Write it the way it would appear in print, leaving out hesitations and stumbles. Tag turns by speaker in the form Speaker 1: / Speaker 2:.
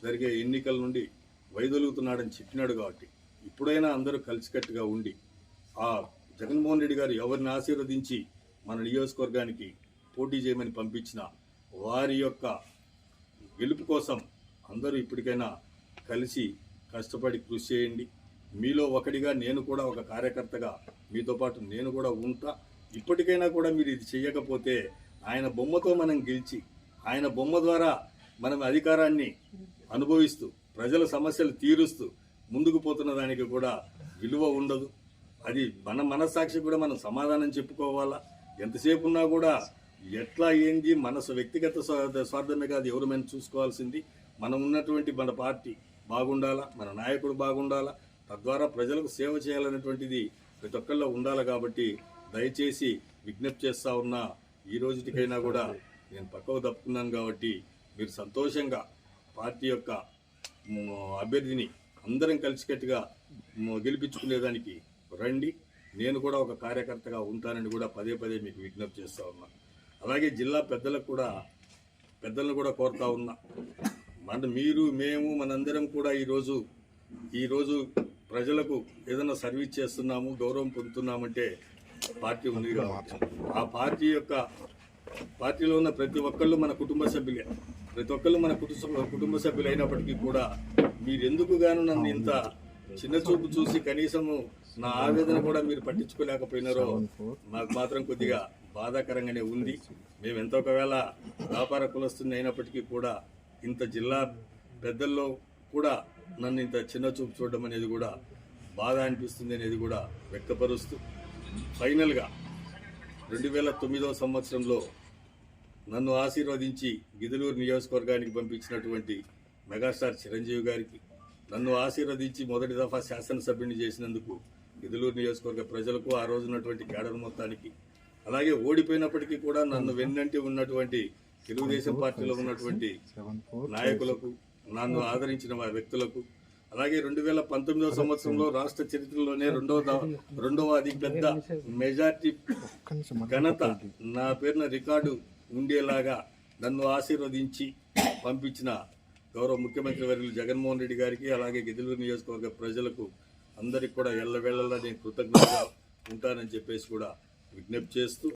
Speaker 1: జరిగే ఎన్నికల నుండి వైదొలుగుతున్నాడని చెప్పినాడు. కాబట్టి ఇప్పుడైనా అందరూ కలిసికట్టుగా ఉండి ఆ జగన్మోహన్ రెడ్డి గారు ఎవరిని ఆశీర్వదించి మన నియోజకవర్గానికి పోటీ చేయమని పంపించిన వారి యొక్క గెలుపు కోసం అందరూ ఇప్పటికైనా కలిసి కష్టపడి కృషి చేయండి. మీలో ఒకటిగా నేను కూడా ఒక కార్యకర్తగా మీతో పాటు నేను కూడా ఉంటా. ఇప్పటికైనా కూడా మీరు ఇది చేయకపోతే ఆయన బొమ్మతో మనం గెలిచి ఆయన బొమ్మ ద్వారా మనం అధికారాన్ని అనుభవిస్తూ ప్రజల సమస్యలు తీరుస్తూ ముందుకు పోతున్న దానికి కూడా విలువ ఉండదు. అది మన మనస్సాక్షి కూడా మనం సమాధానం చెప్పుకోవాలా. ఎంతసేపు ఉన్నా కూడా ఎట్లా ఏంది మనసు వ్యక్తిగత స్వార్థమే కాదు, ఎవరమైనా చూసుకోవాల్సింది మనం ఉన్నటువంటి మన పార్టీ బాగుండాలా, మన నాయకుడు బాగుండాలా, తద్వారా ప్రజలకు సేవ చేయాలనేటువంటిది ప్రతి ఒక్కళ్ళలో ఉండాలి. కాబట్టి దయచేసి విజ్ఞప్తి చేస్తా ఉన్నా, ఈ రోజుటికైనా కూడా నేను పక్కకు తప్పుకున్నాను. కాబట్టి మీరు సంతోషంగా పార్టీ యొక్క అభ్యర్థిని అందరం కలిసికట్టుగా గెలిపించుకునేదానికి రండి. నేను కూడా ఒక కార్యకర్తగా ఉంటానని కూడా పదే పదే మీకు విజ్ఞప్తి చేస్తూ ఉన్నా. అలాగే జిల్లా పెద్దలను కూడా కోరుతా ఉన్నా, మీరు మేము మనందరం కూడా ఈరోజు ప్రజలకు ఏదైనా సర్వీస్ చేస్తున్నాము, గౌరవం పొందుతున్నామంటే పార్టీ ఉంది కాబట్టి ఆ పార్టీలో ఉన్న ప్రతి ఒక్కళ్ళు మన కుటుంబ సభ్యులే. ప్రతి ఒక్కళ్ళు మన కుటుంబ సభ్యులు అయినప్పటికీ కూడా మీరెందుకు గాను నన్ను ఇంత చిన్న చూపు చూసి కనీసము నా ఆవేదన కూడా మీరు పట్టించుకోలేకపోయినారో నాకు మాత్రం కొద్దిగా బాధాకరంగానే ఉంది. మేము ఎంతో ఒకవేళ వ్యాపార కులస్తుంది అయినప్పటికీ కూడా ఇంత జిల్లా పెద్దల్లో కూడా నన్ను ఇంత చిన్న చూపు చూడడం అనేది కూడా బాధ అనిపిస్తుంది అనేది కూడా వ్యక్తపరుస్తూ, ఫైనల్గా 2009వ సంవత్సరంలో నన్ను ఆశీర్వదించి గిద్దలూరు నియోజకవర్గానికి పంపించినటువంటి మెగాస్టార్ చిరంజీవి గారికి, నన్ను ఆశీర్వదించి మొదటి దఫా శాసనసభ్యుని చేసినందుకు గిద్దలూరు నియోజకవర్గ ప్రజలకు, ఆ రోజున్నటువంటి కేడర్ మొత్తానికి, అలాగే ఓడిపోయినప్పటికీ కూడా నన్ను వెన్నంటి ఉన్నటువంటి తెలుగుదేశం పార్టీలో ఉన్నటువంటి నాయకులకు, నన్ను ఆదరించిన వ్యక్తులకు, అలాగే 2019వ సంవత్సరంలో రాష్ట్ర చరిత్రలోనే రెండవ అతి పెద్ద మెజార్టీ ఘనత నా పేరున రికార్డు ఉండేలాగా నన్ను ఆశీర్వదించి పంపించిన గౌరవ ముఖ్యమంత్రి వర్యులు జగన్మోహన్ రెడ్డి గారికి, అలాగే గిద్దలూరు నియోజకవర్గ ప్రజలకు అందరికి కూడా ఎల్లవేళలా నేను కృతజ్ఞతగా ఉంటానని చెప్పేసి కూడా విజ్ఞప్తి చేస్తూ